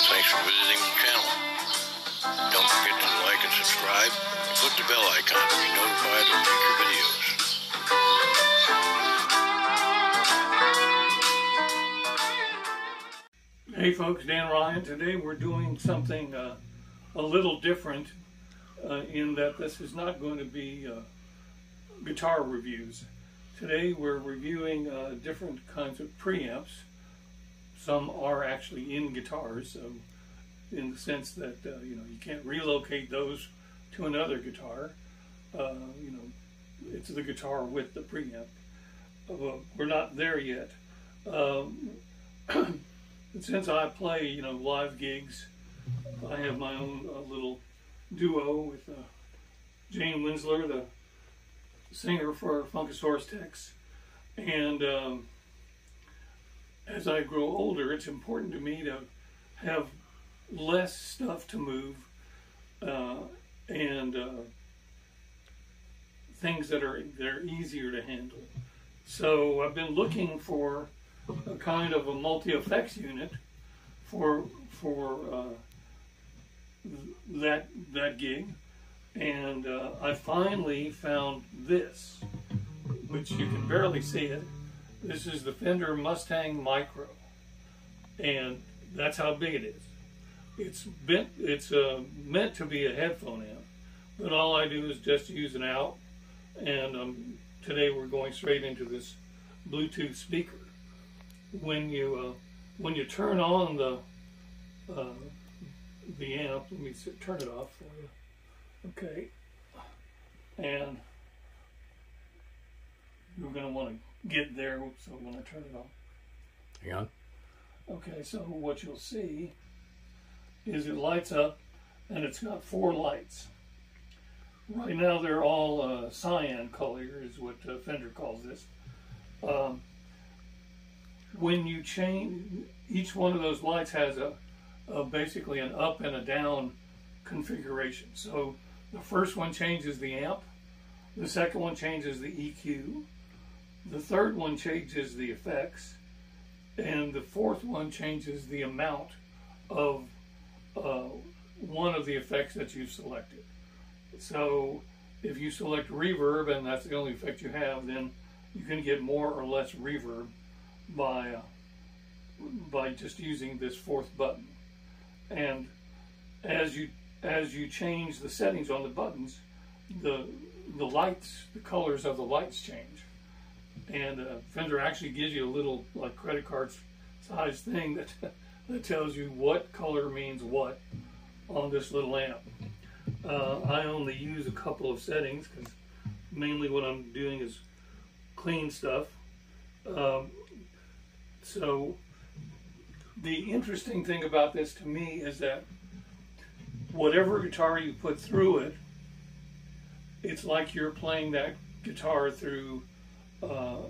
Thanks for visiting the channel. Don't forget to like and subscribe and click the bell icon to be notified of future videos. Hey folks, Dan Ryan. Today we're doing something a little different in that this is not going to be guitar reviews. Today we're reviewing different kinds of preamps. Some are actually in guitars, so in the sense that you can't relocate those to another guitar. It's the guitar with the preamp. We're not there yet. Since I play live gigs, I have my own little duo with Jane Winsler, the singer for Funkasaurus Tex, and as I grow older, it's important to me to have less stuff to move and things that are easier to handle. So I've been looking for a kind of a multi-effects unit for that gig, and I finally found this, which you can barely see it. This is the Fender Mustang Micro, and that's how big it is. It's meant to be a headphone amp, but all I do is just use an out, and today we're going straight into this Bluetooth speaker. When you turn on the amp, let me turn it off for you. Okay, and you're going to want to get there, so when I turn it off. Hang on. Okay, so what you'll see is it lights up, and it's got 4 lights. Right now they're all cyan color, is what Fender calls this. When you change, each one of those lights has basically an up and a down configuration. So the first one changes the amp, the second one changes the EQ, the third one changes the effects, and the fourth one changes the amount of one of the effects that you've selected. So if you select reverb and that's the only effect you have, then you can get more or less reverb by just using this 4th button. And as you change the settings on the buttons, the lights, the colors of the lights change. And Fender actually gives you a little like credit card size thing that tells you what color means what on this little amp. I only use a couple of settings because mainly what I'm doing is clean stuff. So the interesting thing about this to me is that whatever guitar you put through it, it's like you're playing that guitar through a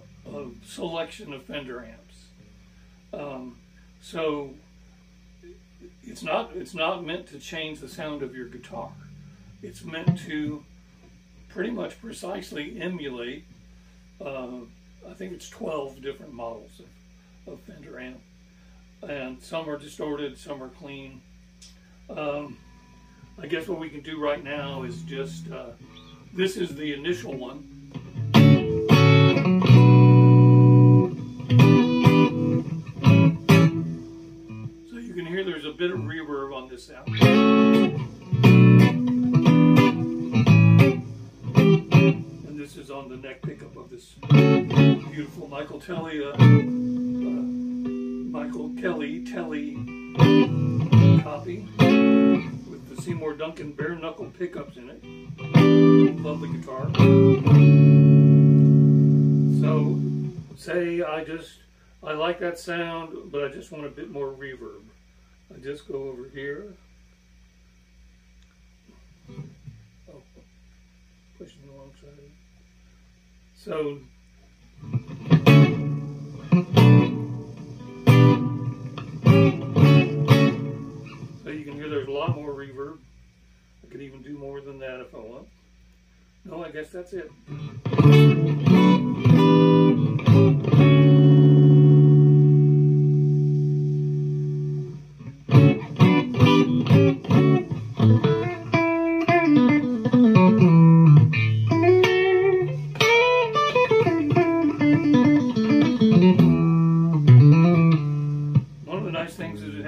selection of Fender amps. So it's not meant to change the sound of your guitar. It's meant to pretty much precisely emulate, I think it's 12 different models of Fender amp, and some are distorted, some are clean. I guess what we can do right now is just this is the initial one. So you can hear there's a bit of reverb on this sound. And this is on the neck pickup of this beautiful Michael Kelly Telly copy with the Seymour Duncan bare knuckle pickups in it. Love the guitar. So say I like that sound, but I just want a bit more reverb. I just go over here. Oh, pushing the wrong side. So you can hear there's a lot more reverb. I could even do more than that if I want. No, I guess that's it.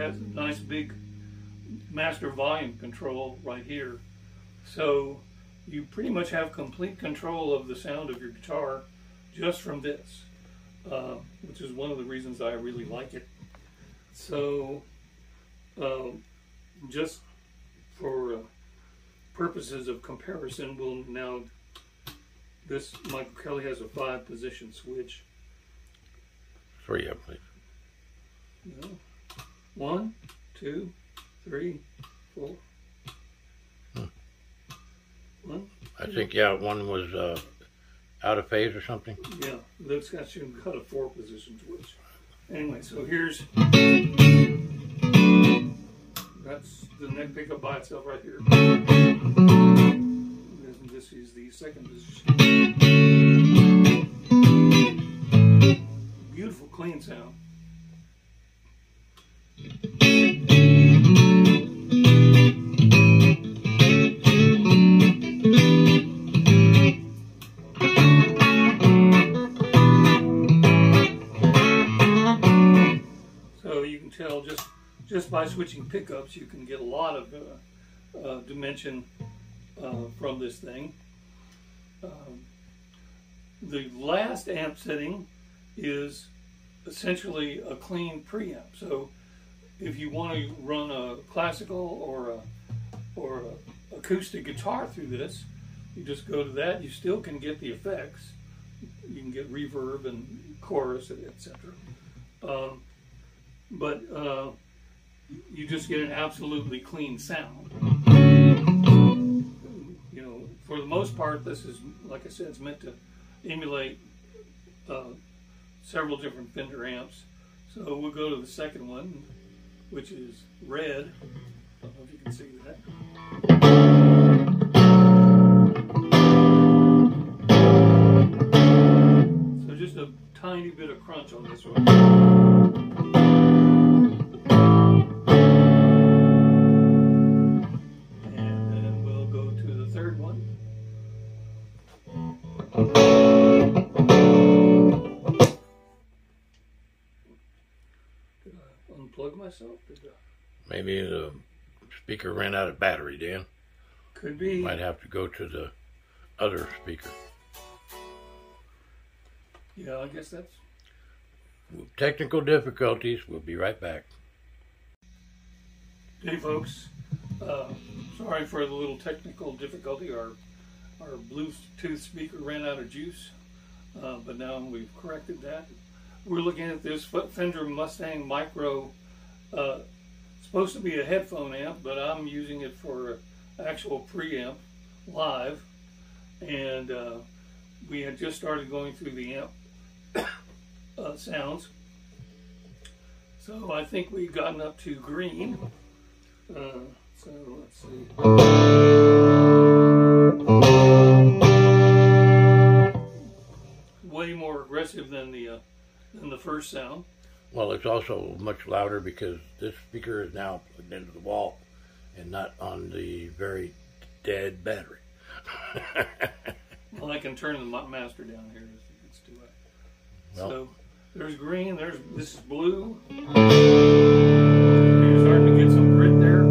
has a nice big master volume control right here. So you pretty much have complete control of the sound of your guitar just from this, which is one of the reasons I really like it. So just for purposes of comparison, we'll now, this Michael Kelly has a 5-position switch. 3, I believe. No. 1, 2, 3, 4. One, I think, yeah, one was out of phase or something. yeah, that's got you got a 4-position switch. Anyway, so here's, that's the neck pickup by itself right here. And this is the 2nd position. Beautiful, clean sound. So you can tell just by switching pickups, you can get a lot of dimension from this thing. The last amp setting is essentially a clean preamp. So if you want to run a classical or a acoustic guitar through this, you just go to that. You still can get the effects. You can get reverb and chorus, etc. But you just get an absolutely clean sound. You know, for the most part, this is, like I said, it's meant to emulate several different Fender amps. So we'll go to the 2nd one, which is red. I don't know if you can see that. So just a tiny bit of crunch on this one. And then we'll go to the 3rd one. Did I unplug myself? Maybe the speaker ran out of battery, Dan. Could be. Might have to go to the other speaker. Yeah, I guess that's... Technical difficulties. We'll be right back. Hey folks, sorry for the little technical difficulty. Our Bluetooth speaker ran out of juice, but now we've corrected that. We're looking at this Fender Mustang Micro. Supposed to be a headphone amp, but I'm using it for actual preamp live. And we had just started going through the amp sounds. So I think we've gotten up to green. So let's see. Way more aggressive than the first sound. Well, it's also much louder because this speaker is now plugged into the wall and not on the very dead battery. Well, I can turn the master down here if it's too loud. Well, So there's green. This is blue. You're starting to get some grit there.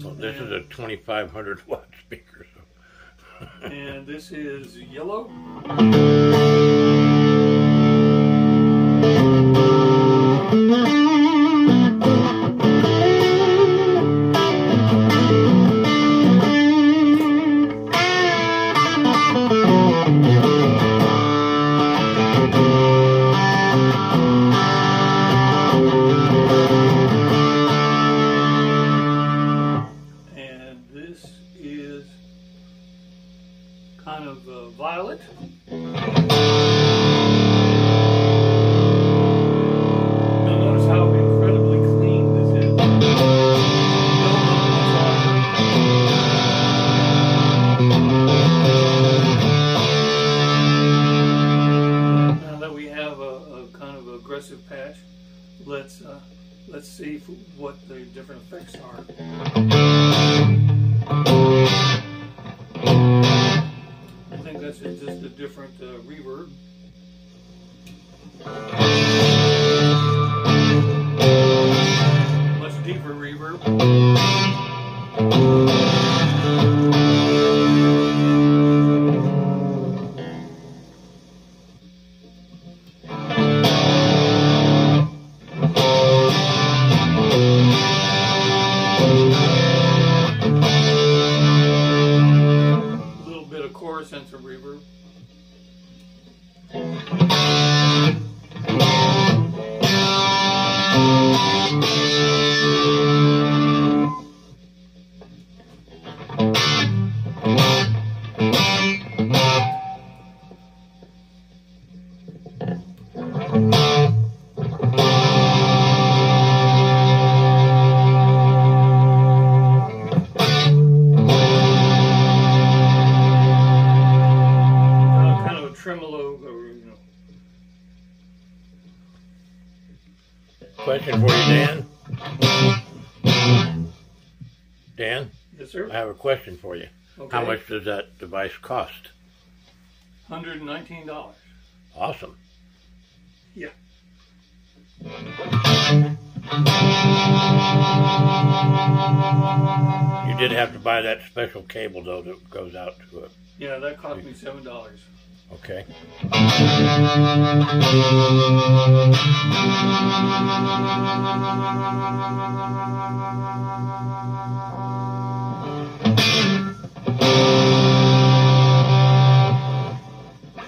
well, this is a 2,500 watt speaker. So. And this is yellow. And this is kind of violet. You'll notice how incredibly clean this is. Now that we have a kind of aggressive patch, let's see what the different effects are. different reverb. Much deeper reverb. A little bit of chorus and some reverb. Kind of a tremolo, or, you know. Question for you, Dan. Dan, Yes, sir. I have a question for you. Okay. How much does that device cost? $119. Awesome. Yeah. You did have to buy that special cable, though, that goes out to it. Yeah, that cost me $7. Okay.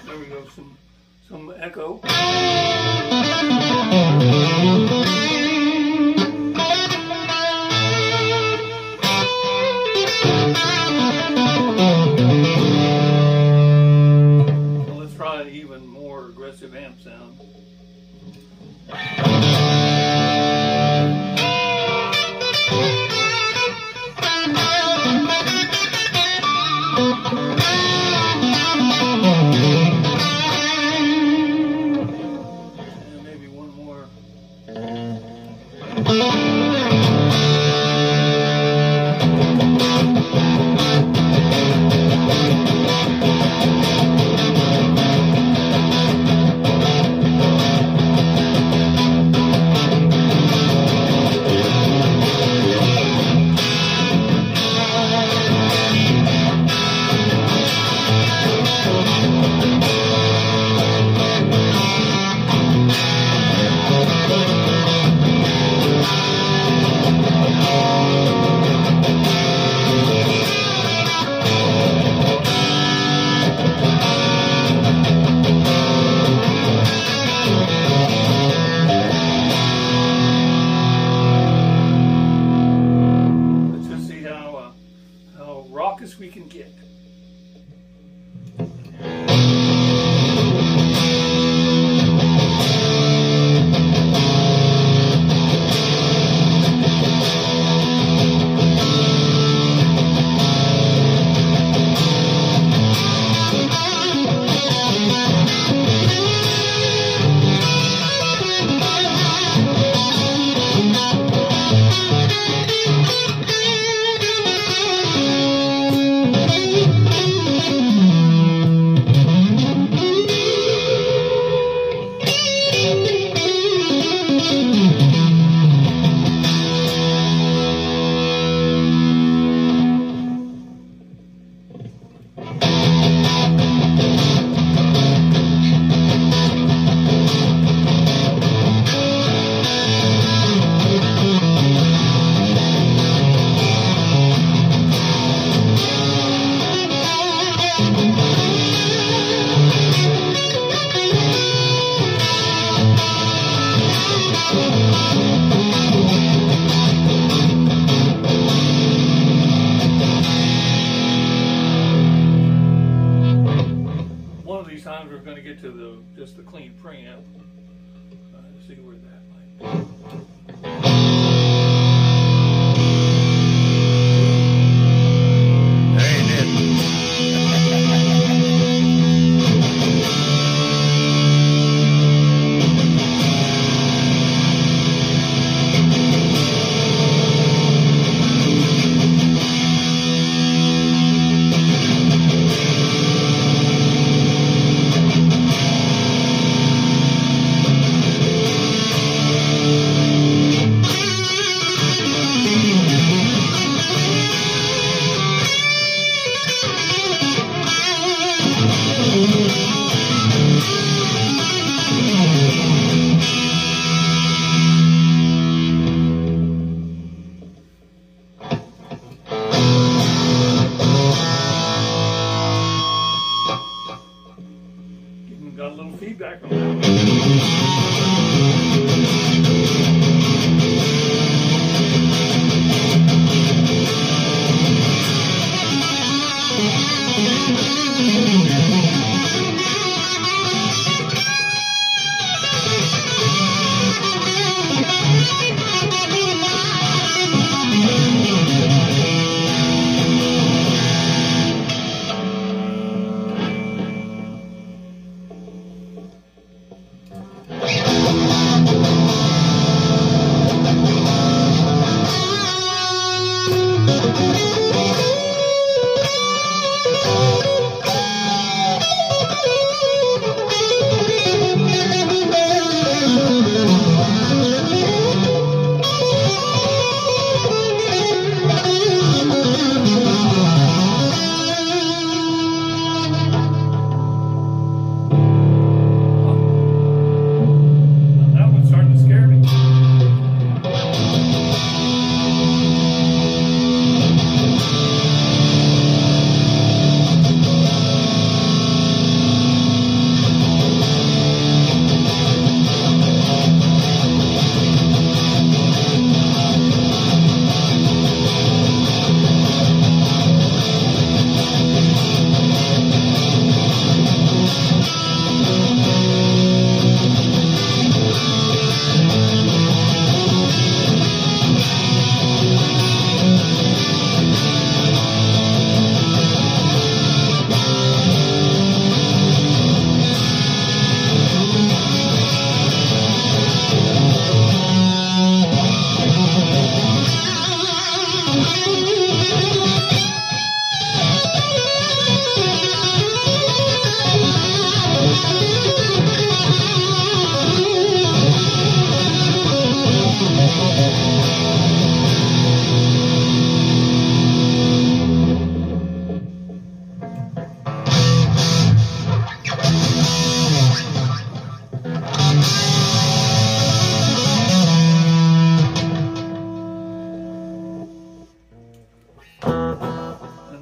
There we go, some echo. So let's try an even more aggressive amp sound. And maybe one more. Let's just see how raucous we can get. We're going to get to just the clean preamp. Let's see where that might. There you did.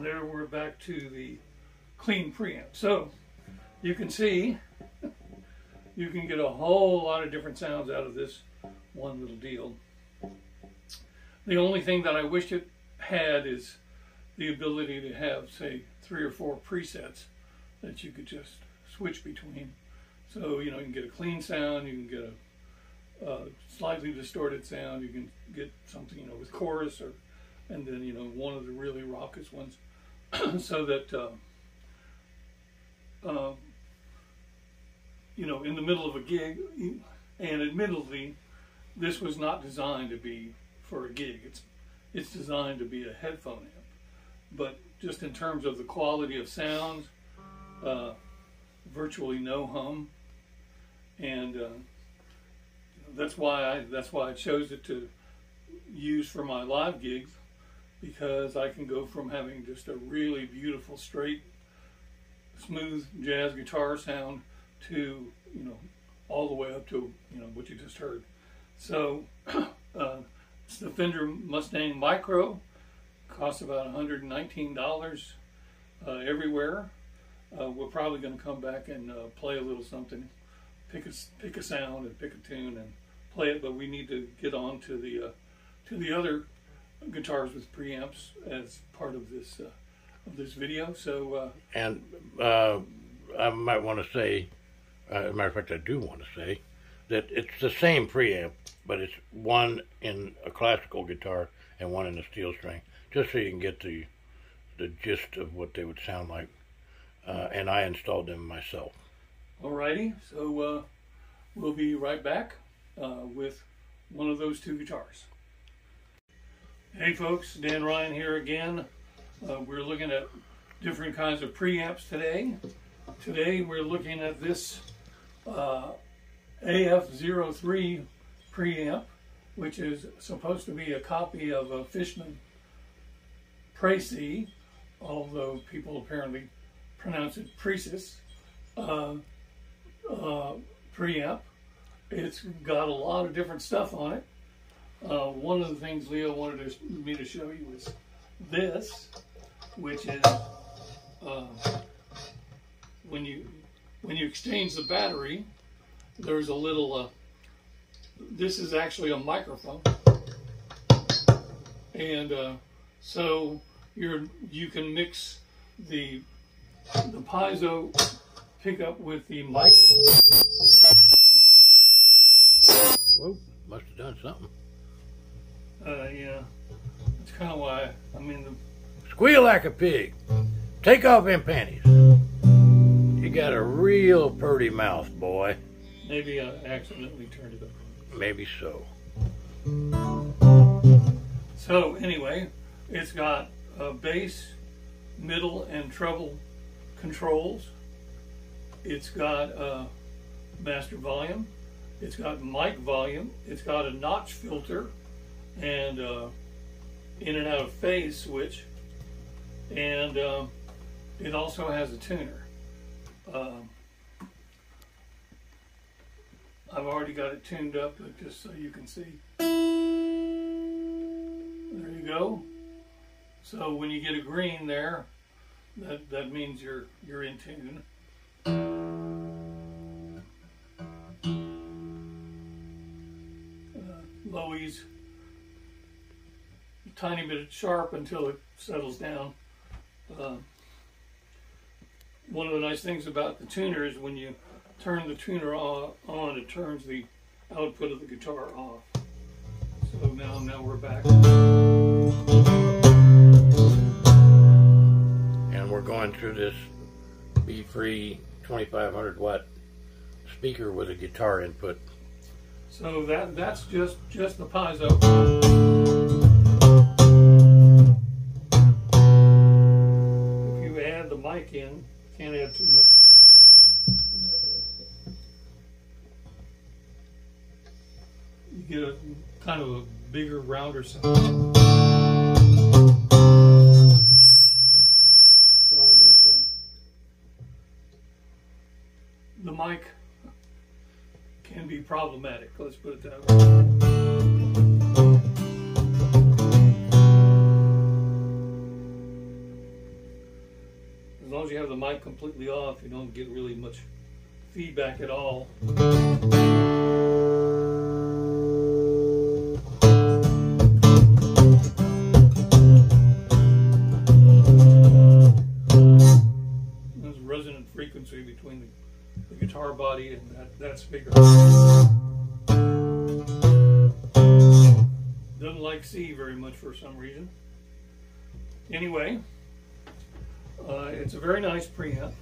there we're back to the clean preamp. So you can see you can get a whole lot of different sounds out of this one little deal. The only thing that I wish it had is the ability to have, say, 3 or 4 presets that you could just switch between. So, you know, you can get a clean sound, you can get a slightly distorted sound, you can get something, you know, with chorus, or and then, you know, one of the really raucous ones, so that you know, in the middle of a gig. And admittedly, this was not designed to be for a gig. It's designed to be a headphone amp. But just in terms of the quality of sound, virtually no hum, and that's why I chose it to use for my live gigs, because I can go from having just a really beautiful, straight, smooth jazz guitar sound to, you know, all the way up to, you know, what you just heard. So it's the Fender Mustang Micro. Costs about $119 everywhere. We're probably going to come back and play a little something, pick a sound and pick a tune and play it. But we need to get on to the other guitars with preamps as part of this video. So and I might want to say, as a matter of fact, I do want to say that it's the same preamp, but it's one in a classical guitar and one in a steel string, just so you can get the gist of what they would sound like. And I installed them myself. Alrighty, so we'll be right back with one of those 2 guitars. Hey folks, Dan Ryan here again. We're looking at different kinds of preamps today. Today we're looking at this AF03 preamp, which is supposed to be a copy of a Fishman Presys, although people apparently pronounce it Presys preamp. It's got a lot of different stuff on it. One of the things Leo wanted me to show you is this, which is when you exchange the battery, there's a little this is actually a microphone, and so you can mix the piezo pickup with the mic. Whoa, must have done something. Yeah, that's kind of why. I mean, Squeal like a pig. Take off them panties. You got a real purty mouth, boy. Maybe I accidentally turned it up. Maybe so. So anyway, it's got bass, middle, and treble controls. It's got master volume. It's got mic volume. It's got a notch filter and in and out of phase switch. And it also has a tuner. I've already got it tuned up, but just so you can see. There you go. So when you get a green there, that means you're in tune. Lowies, a tiny bit sharp until it settles down. One of the nice things about the tuner is when you turn the tuner on, it turns the output of the guitar off. So now we're back. And we're going through this B-free 2500 watt speaker with a guitar input. So that's just the piezo. If you add the mic in, can't add too much. You get a kind of a bigger, rounder sound. Sorry about that. The mic can be problematic, let's put it that way. long as you have the mic completely off, you don't get really much feedback at all. There's a resonant frequency between the guitar body and that speaker. Doesn't like C very much for some reason. Anyway, it's a very nice preamp.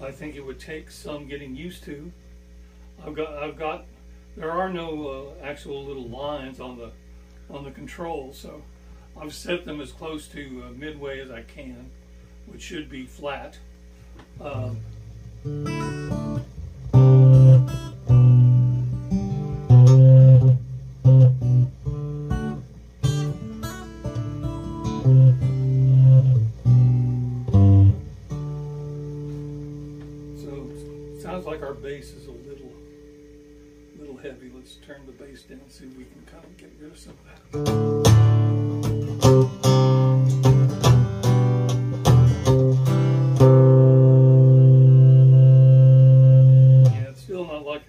I think it would take some getting used to. There are no actual little lines on the controls, so I've set them as close to midway as I can, which should be flat. Sounds like our bass is a little heavy. Let's turn the bass down and see if we can kind of get rid of some of that. Yeah, it's still not like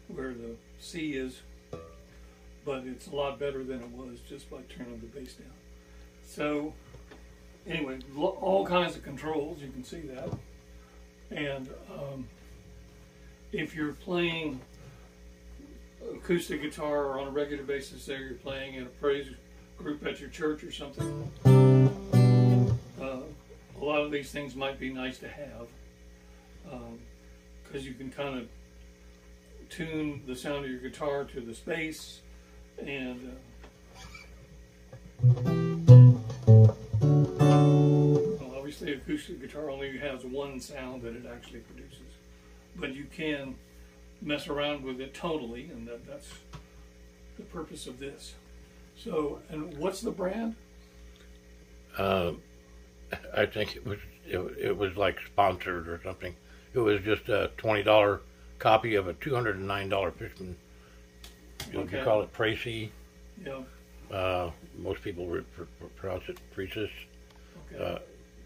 where the C is, but it's a lot better than it was just by turning the bass down. So anyway, all kinds of controls, you can see that. And if you're playing acoustic guitar on a regular basis, say you're playing in a praise group at your church or something, a lot of these things might be nice to have, because you can kind of tune the sound of your guitar to the space, and obviously acoustic guitar only has one sound that it actually produces, but you can mess around with it tonally, and that's the purpose of this. So, and what's the brand? I think it was like sponsored or something. It was just a $20 copy of a $209 Fishman. You call it Presys. Yeah. Most people pronounce it Presys. Okay.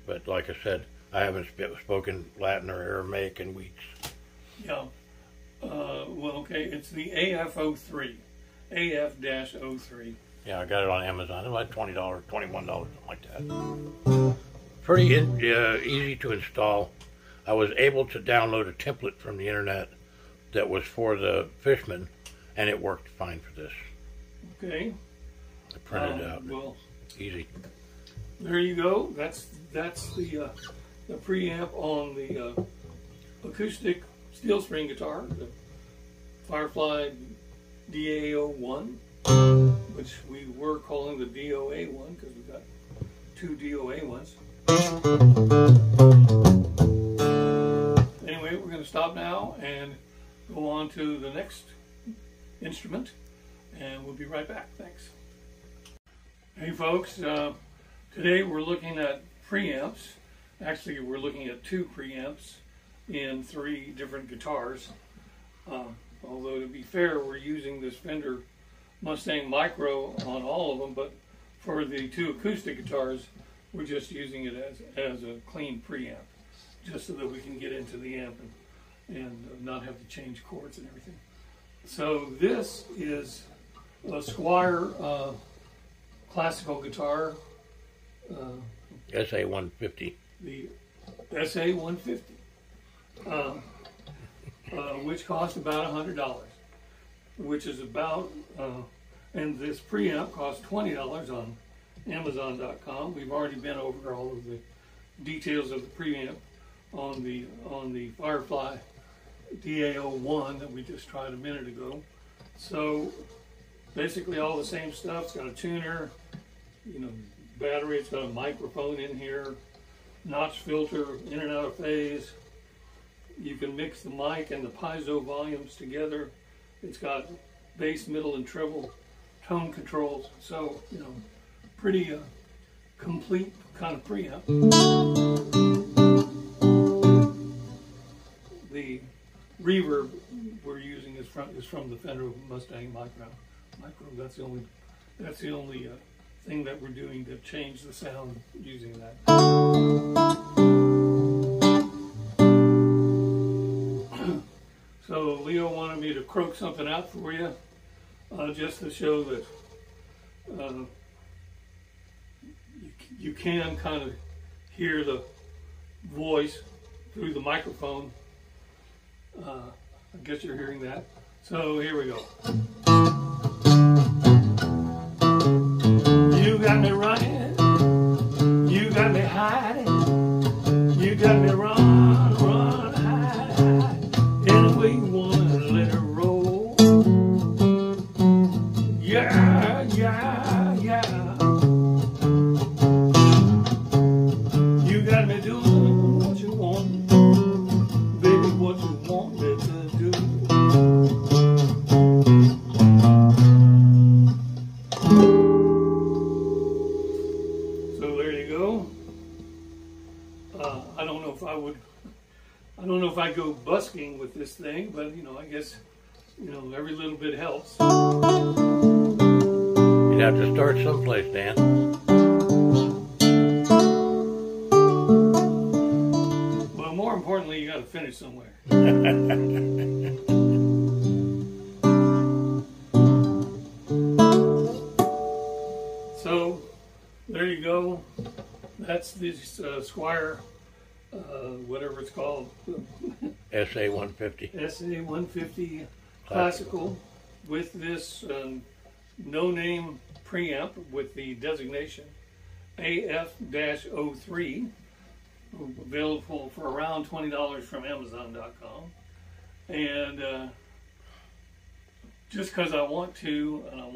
But like I said, I haven't spoken Latin or Aramaic in weeks. Yeah. Well, okay, it's the AF03. AF-03. Yeah, I got it on Amazon. It was like $20, $21, something like that. Pretty easy to install. I was able to download a template from the internet that was for the Fishman, and it worked fine for this. Okay. I printed it out. Well, easy. There you go. That's the preamp on the acoustic steel string guitar, the Firefly DAO1, which we were calling the DOA1 because we've got two DOA1s. Anyway, we're going to stop now and go on to the next instrument, and we'll be right back. Thanks. Hey folks, today we're looking at preamps. Actually, we're looking at two preamps in three different guitars. Although to be fair, we're using this Fender Mustang Micro on all of them, but for the two acoustic guitars, we're just using it as a clean preamp, just so that we can get into the amp and not have to change chords and everything. So this is a Squire classical guitar. SA-150. The SA-150. Which cost about $100, which is about, and this preamp costs $20 on Amazon.com. We've already been over all of the details of the preamp on the Firefly DAO1 that we just tried a minute ago. So basically all the same stuff. It's got a tuner, battery. It's got a microphone in here, notch filter, in and out of phase. You can mix the mic and the piezo volumes together. It's got bass, middle, and treble tone controls. So, pretty complete kind of preamp. The reverb we're using is from the Fender Mustang Micro. That's the only thing that we're doing to change the sound using that. So Leo wanted me to croak something out for you, just to show that you can kind of hear the voice through the microphone. I guess you're hearing that. So here we go. You got me running, you got me hiding, you got me run, hide, hide. Anyway you wanna let it roll. Yeah, yeah, yeah. You got me doing what you want, baby, what you want me to do. I don't know if I'd go busking with this thing, but, you know, I guess, you know, every little bit helps. You'd have to start someplace, Dan. Well, more importantly, you got to finish somewhere. So, there you go. That's this Squire, whatever it's called. SA-150. SA-150 Classical with this no-name preamp with the designation AF-03, available for around $20 from Amazon.com. And just because I want to, and I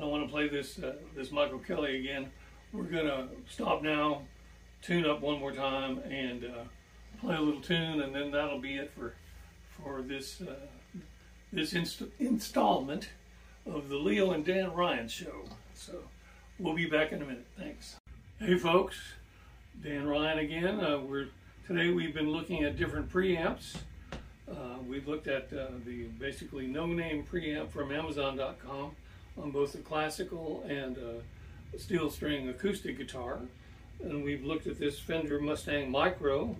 want to play this this Michael Kelly again, we're gonna stop now, tune up one more time, and play a little tune, and then that'll be it for this this installment of the Leo and Dan Ryan show. So we'll be back in a minute. Thanks. Hey folks, Dan Ryan again. Today we've been looking at different preamps. We've looked at the basically no-name preamp from Amazon.com on both the classical and steel string acoustic guitar. And we've looked at this Fender Mustang Micro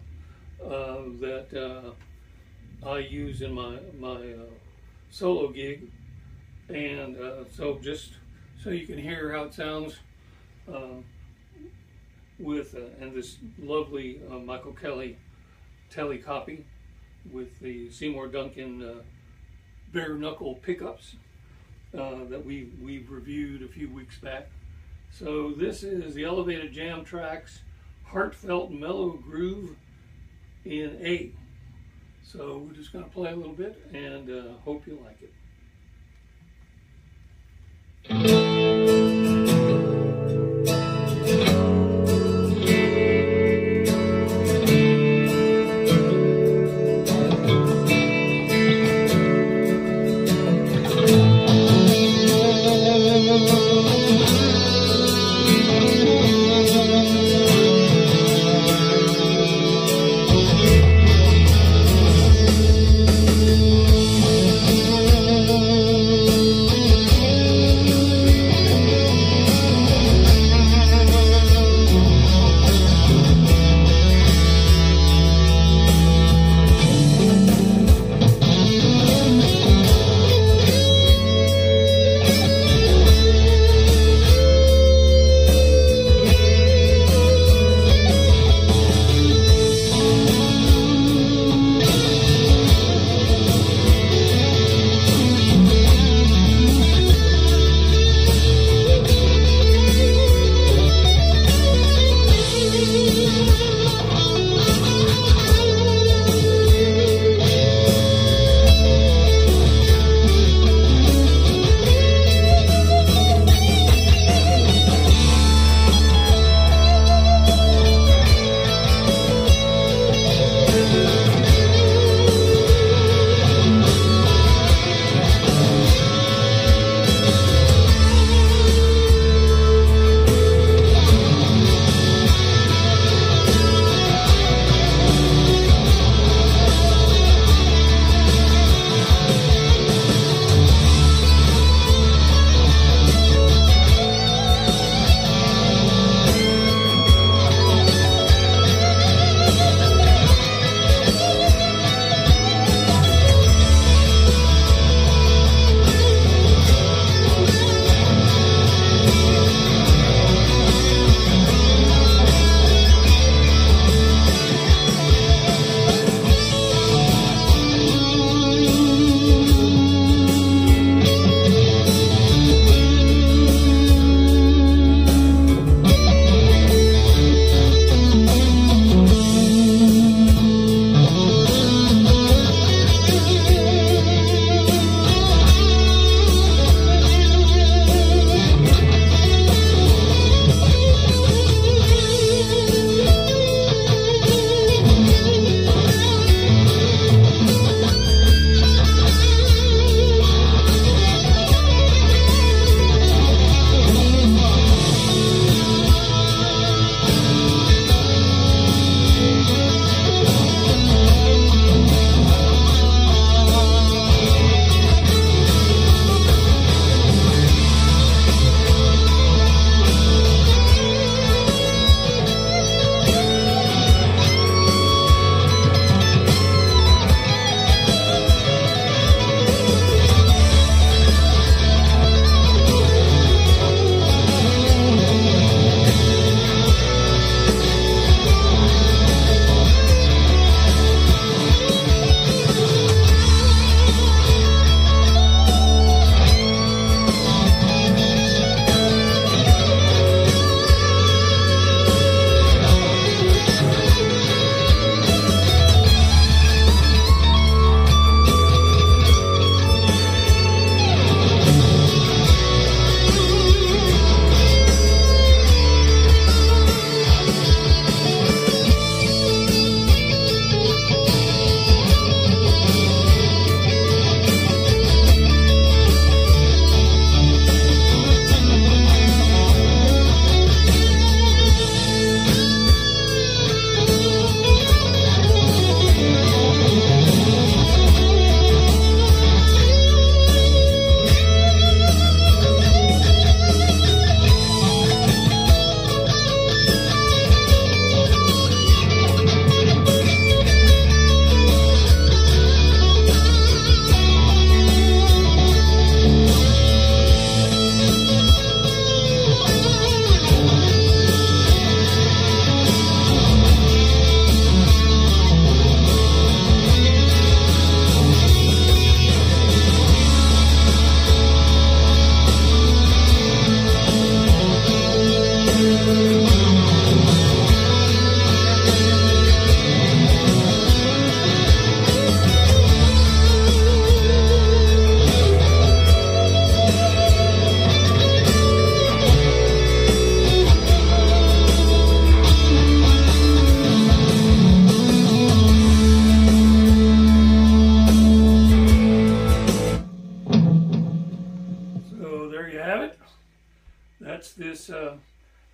that I use in my solo gig. And so just so you can hear how it sounds with and this lovely Michael Kelly Tele copy with the Seymour Duncan bare knuckle pickups that we've reviewed a few weeks back. So this is the Elevated Jam Tracks Heartfelt Mellow Groove in A. So we're just going to play a little bit and hope you like it.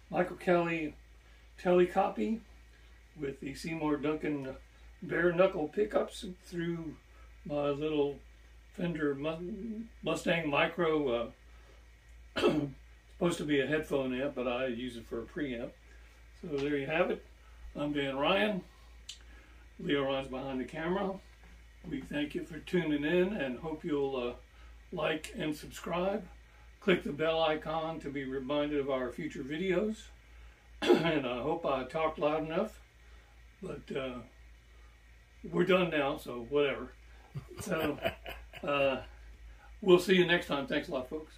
Michael Kelly Telecopy with the Seymour Duncan bare knuckle pickups through my little Fender Mustang Micro. Supposed to be a headphone amp, but I use it for a preamp. So there you have it. I'm Dan Ryan. Leo Ryan's behind the camera. We thank you for tuning in and hope you'll like and subscribe. Click the bell icon to be reminded of our future videos. And I hope I talked loud enough. But we're done now, so whatever. So we'll see you next time. Thanks a lot, folks.